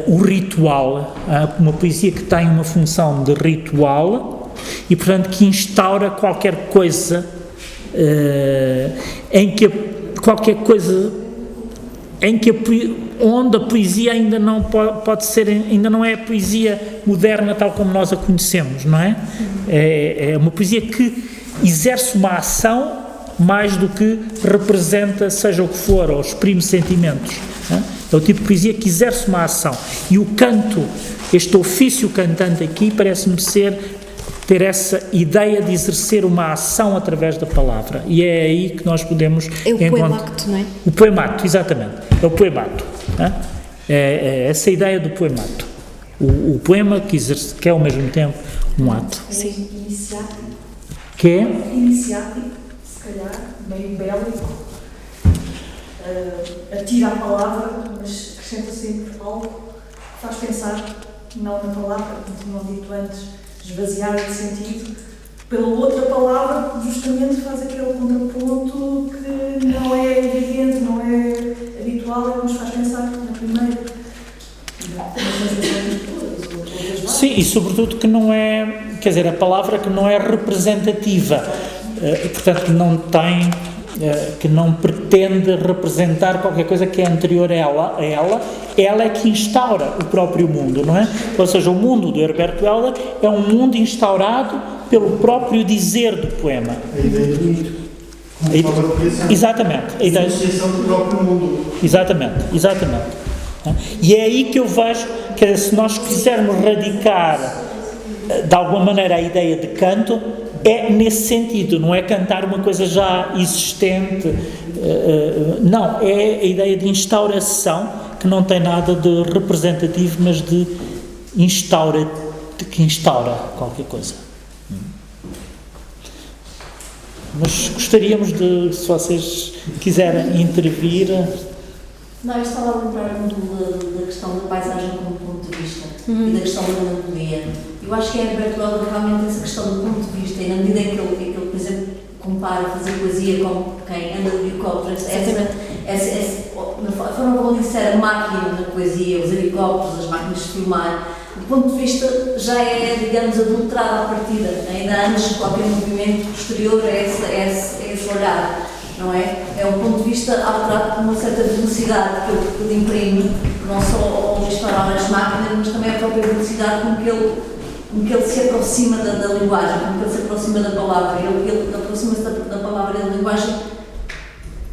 o ritual, uma poesia que tem uma função de ritual e, portanto, que instaura qualquer coisa onde a poesia ainda não pode ser, ainda não é a poesia moderna tal como nós a conhecemos, não é? É uma poesia que exerce uma ação mais do que representa, seja o que for, ou exprime sentimentos. É o tipo de poesia que exerce uma ação. E o canto, este ofício cantante aqui, parece-me ser ter essa ideia de exercer uma ação através da palavra. E é aí que nós podemos... É o poemacto, não é? O poemato, exatamente. É o poemato. É essa ideia do poemato. O poema que é ao mesmo tempo um ato. Sim. Iniciático. Que é? Iniciático, se calhar, meio bélico. Atira a palavra, mas acrescenta sempre algo que faz pensar, não na palavra, como tinham dito antes, esvaziada de sentido, pela outra palavra, justamente faz aquele contraponto que não é evidente, não é habitual, mas faz pensar na primeira. Sim, e sobretudo que não é, quer dizer, a palavra que não é representativa, portanto que não tem, que não pretende representar qualquer coisa que é anterior a ela é que instaura o próprio mundo, não é? Ou seja, o mundo do Herbert Welder é um mundo instaurado pelo próprio dizer do poema. A ideia do mito. Exatamente. A ideia... associação do próprio mundo. Exatamente. E é aí que eu vejo que se nós quisermos radicar de alguma maneira a ideia de canto, é nesse sentido, não é cantar uma coisa já existente, não, é a ideia de instauração, que não tem nada de representativo, mas de que instaura qualquer coisa. Mas gostaríamos de, se vocês quiserem intervir... Não, eu estava a lembrar-me da questão da paisagem como ponto de vista e da questão da melancolia. Eu acho que é Herbert Welder realmente essa questão do ponto de vista, e na medida em que ele por exemplo, compara fazer poesia com quem anda de helicópteros, a forma como ele dissera a máquina da poesia, os helicópteros, as máquinas de filmar, do ponto de vista já é, digamos, adulterado à partida, ainda antes de qualquer movimento posterior a esse olhar. Não é? É um ponto de vista alterado por uma certa velocidade que ele imprime, não só ao disparar as máquinas, mas também a própria velocidade com que ele se aproxima da linguagem, com que ele se aproxima da palavra. Ele aproxima-se da palavra e da linguagem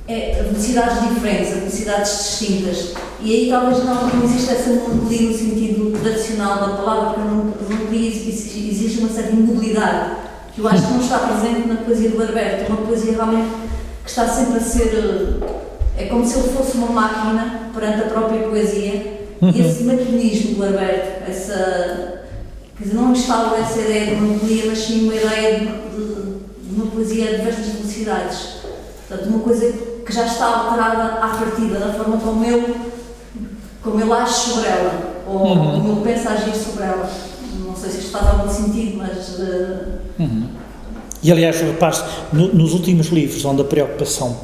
a velocidades diferentes, a velocidades distintas. E aí talvez não exista essa melancolia no sentido tradicional da palavra, porque a melancolia exige uma certa imobilidade, que eu acho que não está presente na poesia do Herbert, uma poesia realmente que está sempre a ser, é como se ele fosse uma máquina perante a própria poesia, e esse maquinismo do Herbert, quer dizer, não instala essa ideia de melancolia, mas sim uma ideia de uma poesia a diversas velocidades, portanto uma coisa que já está alterada à partida, da forma como ele age sobre ela, ou como ele pensa agir sobre ela. Não sei se isto faz algum sentido, mas... E aliás, repare-se, nos últimos livros onde a preocupação,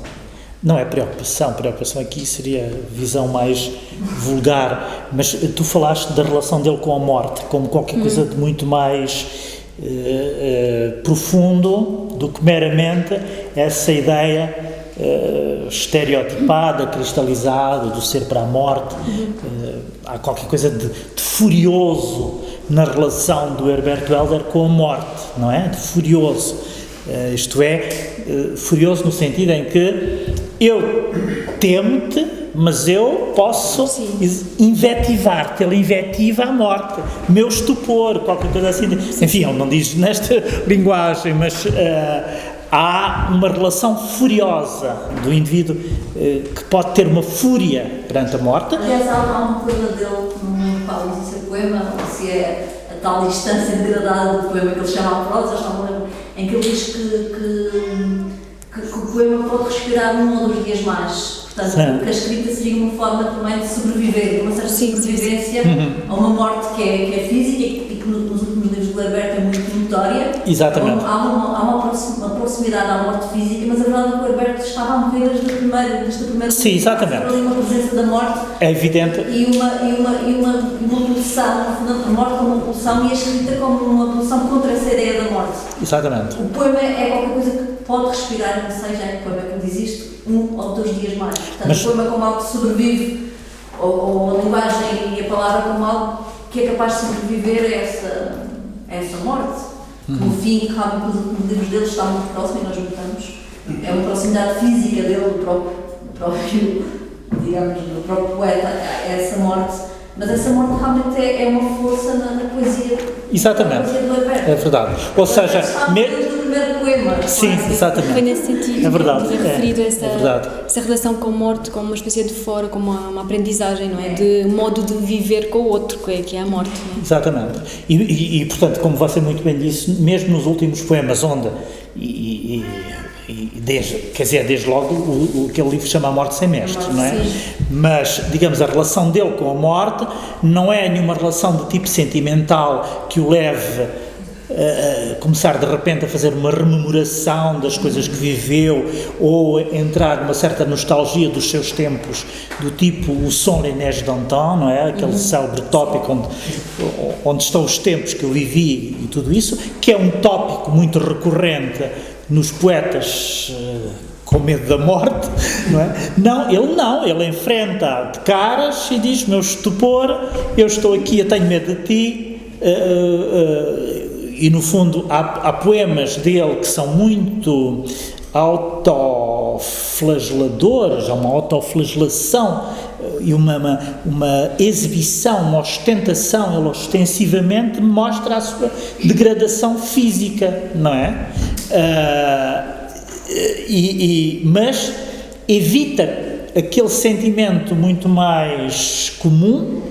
não é preocupação aqui seria visão mais vulgar, mas tu falaste da relação dele com a morte, como qualquer coisa de muito mais profundo do que meramente essa ideia estereotipada, cristalizada, do ser para a morte. Há qualquer coisa de furioso na relação do Herbert Welder com a morte, não é? De furioso. Isto é, furioso no sentido em que eu temo-te, mas eu posso invetivar-te, ele invetiva a morte, meu estupor, qualquer coisa assim. Enfim, ele não diz nesta linguagem, mas há uma relação furiosa do indivíduo que pode ter uma fúria perante a morte. Aliás, há uma coisa dele, não me lembro qual é esse poema, ou se é a tal distância degradada do poema que ele chama a prosa, não me lembro, em que ele diz que o poema pode respirar um ou 2 dias mais. Portanto, que a escrita seria uma forma também de sobreviver, de uma certa sobrevivência a uma morte que é física e que nos últimos livros do Herbert é muito notória. Exatamente. Há uma proximidade à morte física, mas a verdade é que o Herbert estava a morrer desde a primeira Sim, exatamente. ali uma presença da morte. É evidente. E uma pulsão, a morte como uma pulsão e a escrita como uma pulsão contra essa ideia da morte. Exatamente. O poema é qualquer coisa que pode respirar, não sei já é que poema que diz isto, 1 ou 2 dias mais. Portanto, o poema como algo que sobrevive, ou a linguagem e a palavra como algo que é capaz de sobreviver a essa morte. No fim, realmente os livros dele estão muito próximos e nós notamos. É uma proximidade física dele, do próprio, digamos, do próprio poeta, a essa morte. Mas essa morte realmente é uma força na poesia. Exatamente. Na poesia do Herbert. é verdade. Ou seja, do primeiro poema. sim, exatamente. Foi nesse sentido. É verdade, que referido é verdade. essa relação com a morte como uma espécie de fora, como uma aprendizagem, não é? De modo de viver com o outro, que é a morte. Não é? Exatamente. E, portanto, como você muito bem disse, mesmo nos últimos poemas, onde, desde logo, aquele livro chama A Morte Sem Mestre, não é? Sim. Mas, digamos, a relação dele com a morte não é nenhuma relação de tipo sentimental que o leve a começar de repente a fazer uma rememoração das coisas que viveu ou entrar numa certa nostalgia dos seus tempos, do tipo o Son Neige d'Antan, não é? Aquele célebre tópico onde estão os tempos que eu vivi e tudo isso, que é um tópico muito recorrente nos poetas com medo da morte, não é? Ele enfrenta de caras e diz: meu estupor, eu estou aqui, eu tenho medo de ti, e no fundo há poemas dele que são muito autoflageladores, há uma autoflagelação e uma exibição, uma ostentação. Ele ostensivamente mostra a sua degradação física, não é? Mas evita aquele sentimento muito mais comum,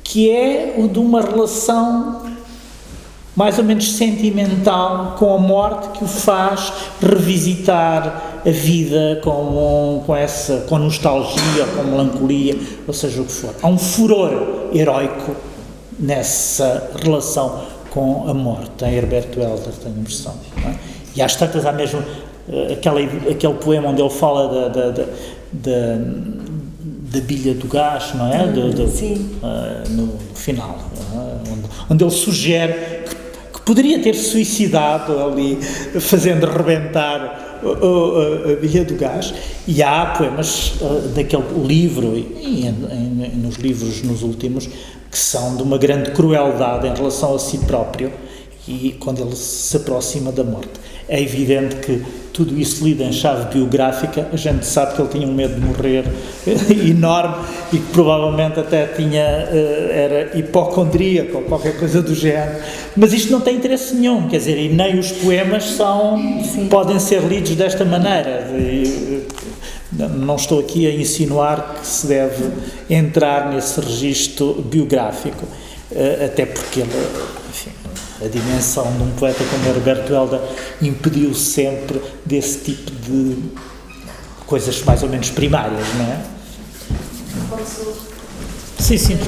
que é o de uma relação mais ou menos sentimental com a morte, que o faz revisitar a vida com nostalgia, com melancolia, ou seja o que for. Há um furor heroico nessa relação com a morte. Em Herberto Helder, tenho a impressão, não é? E às tantas há mesmo aquele poema onde ele fala da bilha do gás, não é? No final, onde ele sugere que poderia ter suicidado ali, fazendo rebentar a bilha do gás. E há poemas daquele livro, e nos livros nos últimos, que são de uma grande crueldade em relação a si próprio, e quando ele se aproxima da morte. É evidente que tudo isso lido em chave biográfica, a gente sabe que ele tinha um medo de morrer enorme e que provavelmente até era hipocondríaco ou qualquer coisa do género, mas isto não tem interesse nenhum, quer dizer, e nem os poemas podem ser lidos desta maneira. Não estou aqui a insinuar que se deve entrar nesse registro biográfico, até porque ele, enfim, a dimensão de um poeta como Herberto Helder impediu sempre desse tipo de coisas mais ou menos primárias, não é? Posso Sim.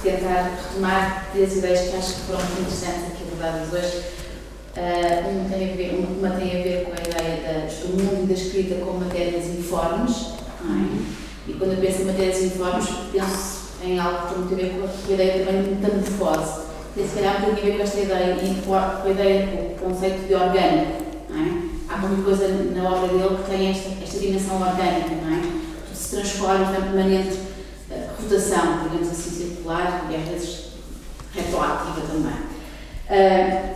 tentar retomar 3 ideias que acho que foram muito interessantes aqui abordadas hoje. Uma tem a ver com a ideia do mundo e da escrita como matérias informes, não é? E quando eu penso em matérias informes, penso em algo que tem muito a ver com a ideia também de metamorfose. Se calhar tem a ver com esta ideia e com a ideia, com o conceito de orgânico, não é? Há muita coisa na obra dele que tem esta dimensão orgânica, não é? Tudo se transforma em permanente rotação, digamos assim, circular e às vezes retroativa também.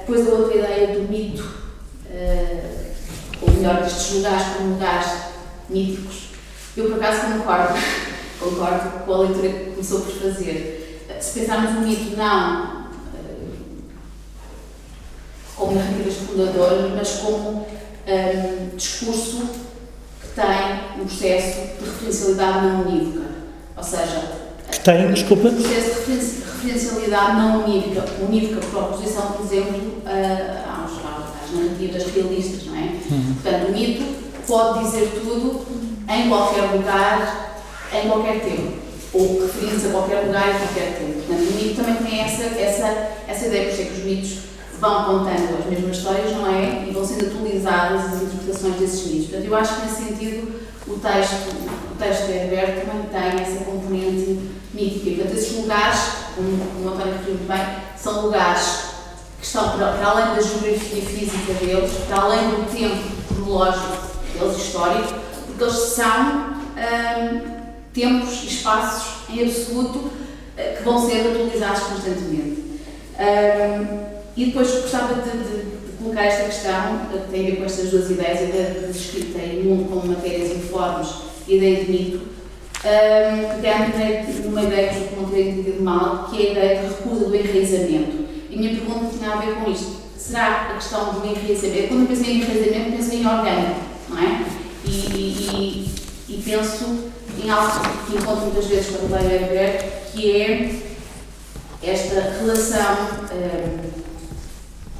Depois a outra ideia do mito, ou melhor, destes lugares como lugares míticos. Eu por acaso concordo com a leitura que começou por fazer. Se pensarmos no mito não como narrativas fundadoras, mas como discurso que tem um processo de referencialidade não unívoca. Ou seja, que tem, desculpa? Um processo de referencialidade não unívoca por oposição, por exemplo, às narrativas realistas, não é? Portanto, o mito pode dizer tudo em qualquer lugar, em qualquer tempo. Ou referir-se a qualquer lugar e qualquer tempo. Portanto, o mito também tem essa ideia, por isso é que os mitos vão contando as mesmas histórias, não é? E vão sendo atualizadas as interpretações desses mitos. Portanto, eu acho que nesse sentido o texto de Herberto também tem essa componente mítica. Portanto, esses lugares, como o António referiu bem, são lugares que estão para além da geografia física deles, para além do tempo cronológico deles, histórico, porque eles são tempos e espaços em absoluto que vão sendo atualizados constantemente. E depois gostava de colocar esta questão, que tem a ver com estas 2 ideias, a ideia de escrita e mundo como matérias informes e a ideia de mito, que tem numa ideia que não teria entendido mal, que é a ideia de recusa do enraizamento. E a minha pergunta tinha a ver com isto. Será a questão do enraizamento? Quando eu penso em enraizamento, penso em orgânico, não é? E penso em algo que encontro muitas vezes quando leio Herbert, que é esta relação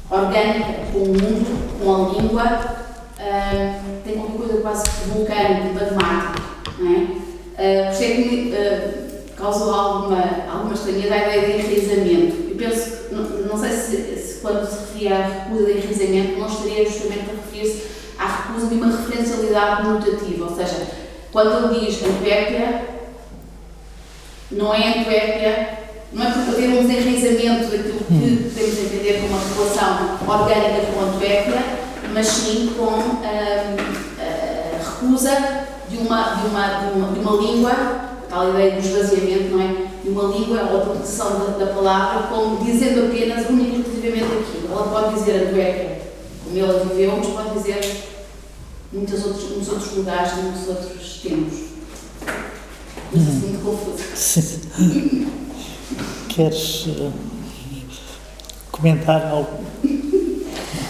orgânica com o mundo, com a língua, tem qualquer coisa quase vulcânica, magmática, não é? Por isso é que me causou alguma estranheza a ideia de enraizamento. Eu penso, não sei se quando se referia à recusa de enraizamento, não estaria justamente a referir-se à recusa de uma referencialidade conotativa, ou seja, quando ele diz Antuérpia, não é Antuérpia, não é por haver um desenraizamento daquilo que podemos entender como uma relação orgânica com Antuérpia, mas sim com a recusa de uma língua, a tal ideia do esvaziamento, não é? De uma língua ou a proteção da palavra, como dizendo apenas única e exclusivamente aquilo. Ela pode dizer Antuérpia, como ela viveu, mas pode dizer muitos outros lugares, muitos outros tempos. Isso é muito confuso. Queres comentar algo?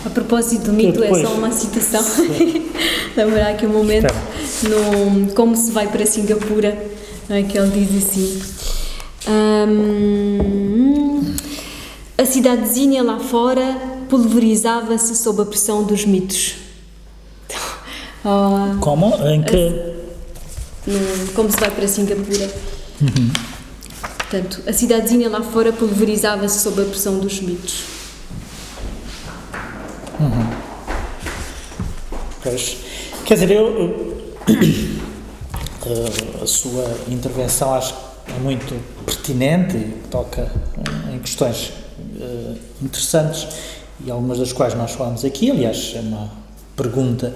A propósito do mito, é só uma citação. Lembrar aqui um momento no Como se vai para Singapura, que ele diz assim: a cidadezinha lá fora pulverizava-se sob a pressão dos mitos. Como? Em que? Como se vai para Singapura. Portanto, a cidadezinha lá fora pulverizava-se sob a pressão dos mitos. Pois, quer dizer, a sua intervenção acho que é muito pertinente e toca em questões interessantes e algumas das quais nós falamos aqui. Aliás, é uma pergunta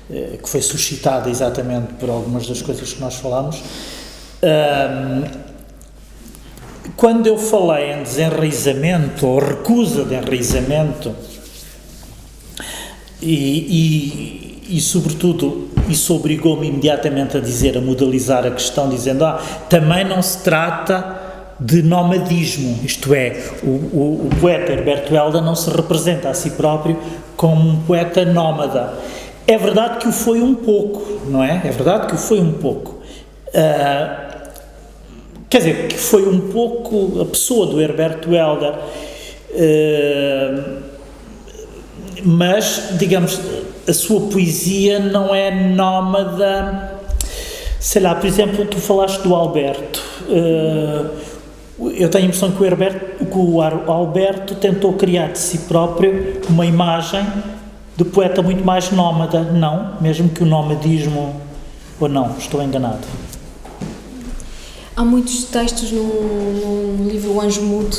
que foi suscitada exatamente por algumas das coisas que nós falamos. Quando eu falei em desenraizamento ou recusa de enraizamento e sobretudo, isso obrigou-me imediatamente a modalizar a questão, dizendo, também não se trata de nomadismo, isto é, o poeta Herberto Helder não se representa a si próprio como um poeta nómada. É verdade que o foi um pouco, não é? É verdade que o foi um pouco. Quer dizer, que foi um pouco a pessoa do Herberto Helder, mas, digamos, a sua poesia não é nómada. Sei lá, por exemplo, tu falaste do Alberto. Eu tenho a impressão que o Alberto tentou criar de si próprio uma imagem de poeta muito mais nómada, não? Mesmo que o nomadismo, ou não, estou enganado. Há muitos textos no livro O Anjo Mudo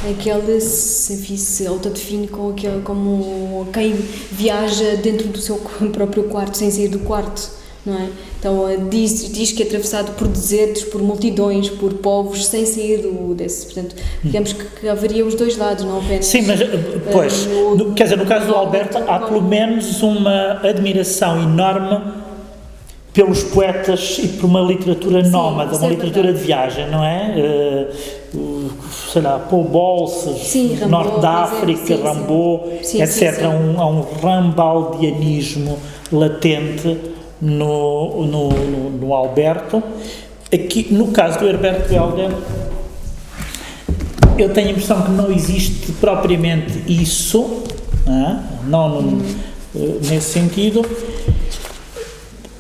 em que ele se autodefine como quem viaja dentro do seu próprio quarto, sem sair do quarto, não é? Então diz que é atravessado por desertos, por multidões, por povos, sem sair desse. Portanto, digamos que haveria os dois lados, não apenas... Sim, mas, pois, quer dizer, no caso do Alberto, há pelo menos uma admiração enorme pelos poetas e por uma literatura nómada, uma literatura de viagem, não é? Sei lá, Paul Bolses, Norte da África, Rimbaud, etc. Há um rambaldianismo latente no Alberto. Aqui, no caso do Herberto Helder, eu tenho a impressão que não existe propriamente isso, não nesse sentido,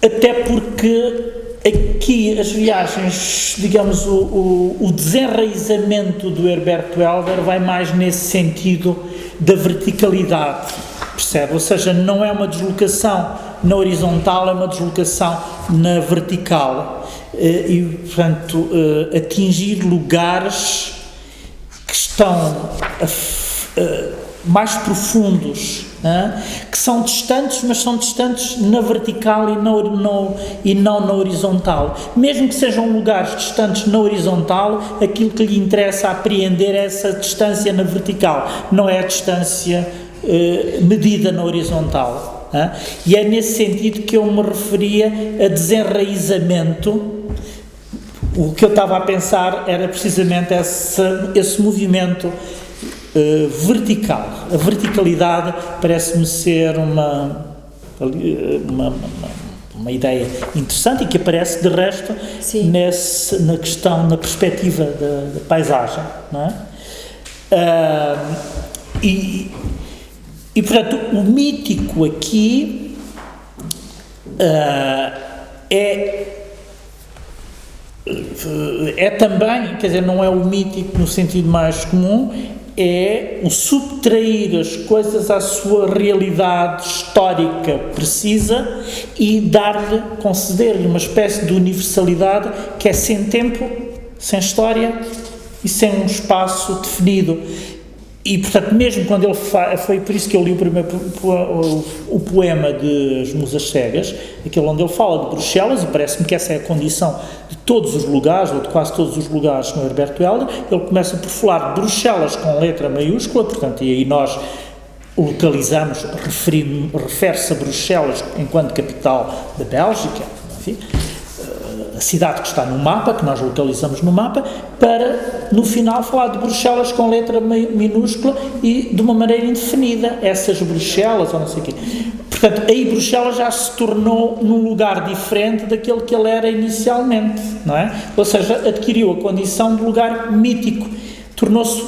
até porque aqui as viagens, digamos, o desenraizamento do Herberto Helder vai mais nesse sentido da verticalidade, percebe? Ou seja, não é uma deslocação na horizontal, é uma deslocação na vertical e, portanto, atingir lugares que estão mais profundos, que são distantes, mas são distantes na vertical e não na horizontal. Mesmo que sejam lugares distantes na horizontal, aquilo que lhe interessa apreender é essa distância na vertical, não é a distância medida na horizontal. E é nesse sentido que eu me referia a desenraizamento. O que eu estava a pensar era precisamente esse movimento vertical. A verticalidade parece-me ser uma ideia interessante e que aparece, de resto, na questão, na perspectiva da paisagem, não é? Portanto, o mítico aqui é também, quer dizer, não é o mítico no sentido mais comum, é o subtrair as coisas à sua realidade histórica precisa e dar-lhe, conceder-lhe uma espécie de universalidade que é sem tempo, sem história e sem um espaço definido. E, portanto, mesmo quando ele foi por isso que eu li o poema de As Musas Cegas, aquele onde ele fala de Bruxelas, e parece-me que essa é a condição de todos os lugares, ou de quase todos os lugares no Herberto Helder. Ele começa por falar de Bruxelas com letra maiúscula, portanto, e aí nós localizamos, refere-se a Bruxelas enquanto capital da Bélgica, enfim, a cidade que está no mapa, que nós localizamos no mapa, para, no final, falar de Bruxelas com letra minúscula e de uma maneira indefinida, essas Bruxelas, ou não sei o quê. Portanto, aí Bruxelas já se tornou num lugar diferente daquele que ele era inicialmente, não é? Ou seja, adquiriu a condição de lugar mítico, tornou-se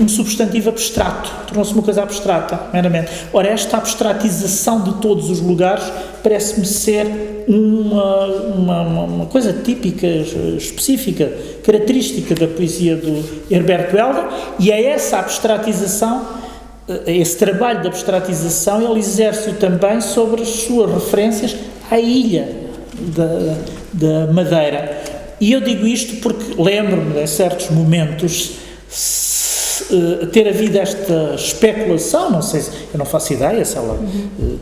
um substantivo abstrato, tornou-se uma coisa abstrata, meramente. Ora, esta abstratização de todos os lugares parece-me ser uma coisa típica, específica, característica da poesia do Herberto Helder, e é essa abstratização, esse trabalho de abstratização, ele exerce também sobre as suas referências à ilha da Madeira. E eu digo isto porque lembro-me, em certos momentos, ter havido esta especulação, não sei, eu não faço ideia se ela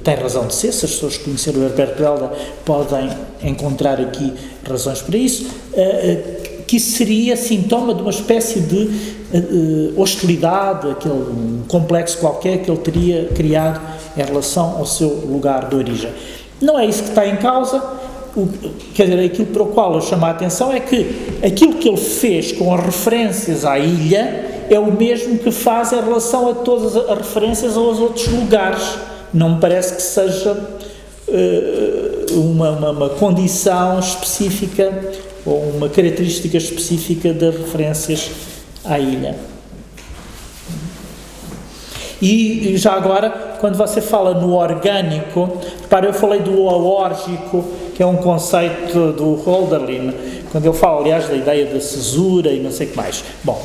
tem razão de ser, se as pessoas que conheceram o Herberto Helder podem encontrar aqui razões para isso, que isso seria sintoma de uma espécie de hostilidade, um complexo qualquer que ele teria criado em relação ao seu lugar de origem. Não é isso que está em causa. Quer dizer, aquilo para o qual eu chamo a atenção é que aquilo que ele fez com as referências à ilha é o mesmo que faz em relação a todas as referências aos outros lugares. Não me parece que seja uma condição específica ou uma característica específica das referências à ilha. E já agora, quando você fala no orgânico, repara, eu falei do aórgico, que é um conceito do Hölderlin, quando ele fala, aliás, da ideia da cesura e não sei o que mais. Bom,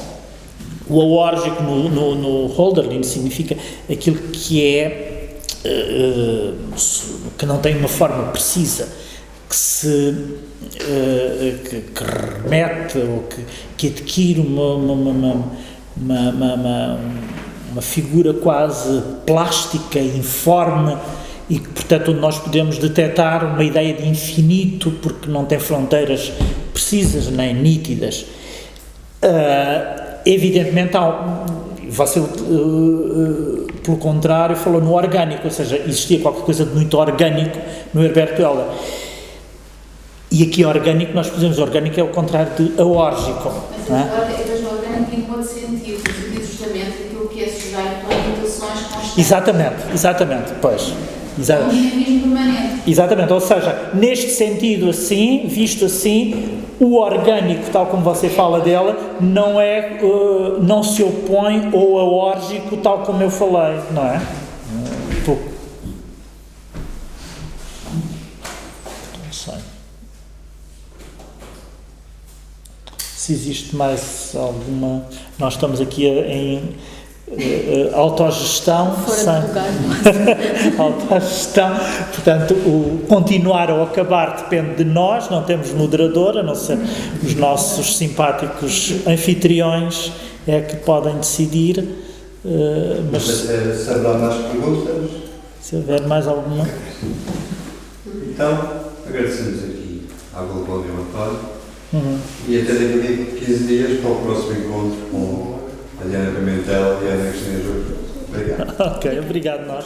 o aórgico no Hölderlin significa aquilo que é, que não tem uma forma precisa, que remete ou que adquire uma figura quase plástica, informe, e que, portanto, onde nós podemos detectar uma ideia de infinito, porque não tem fronteiras precisas nem nítidas. Evidentemente, você, pelo contrário, falou no orgânico, ou seja, existia qualquer coisa de muito orgânico no Herberto Helder. E aqui orgânico, nós podemos, orgânico é o contrário de aórgico. Mas o orgânico tem outro sentido, justamente aquilo que é sujeito a mutações constantes. Exatamente, pois. Um dinamismo permanente. Exatamente, ou seja, neste sentido assim, visto assim, o orgânico, tal como você fala dela, não se opõe ao aórgico, tal como eu falei, não é? Não sei. Se existe mais alguma... Nós estamos aqui em autogestão, fora de lugar. autogestão, portanto, o continuar ou acabar depende de nós, não temos moderador, a não ser os nossos simpáticos anfitriões é que podem decidir, mas se haverá mais perguntas? Se houver mais alguma... Então, agradecemos aqui à Globo Auditório e até daqui a 15 dias para o próximo encontro com a Diana Pimentel e a Ana Cristina Júlio. Obrigado. Ok, obrigado nós.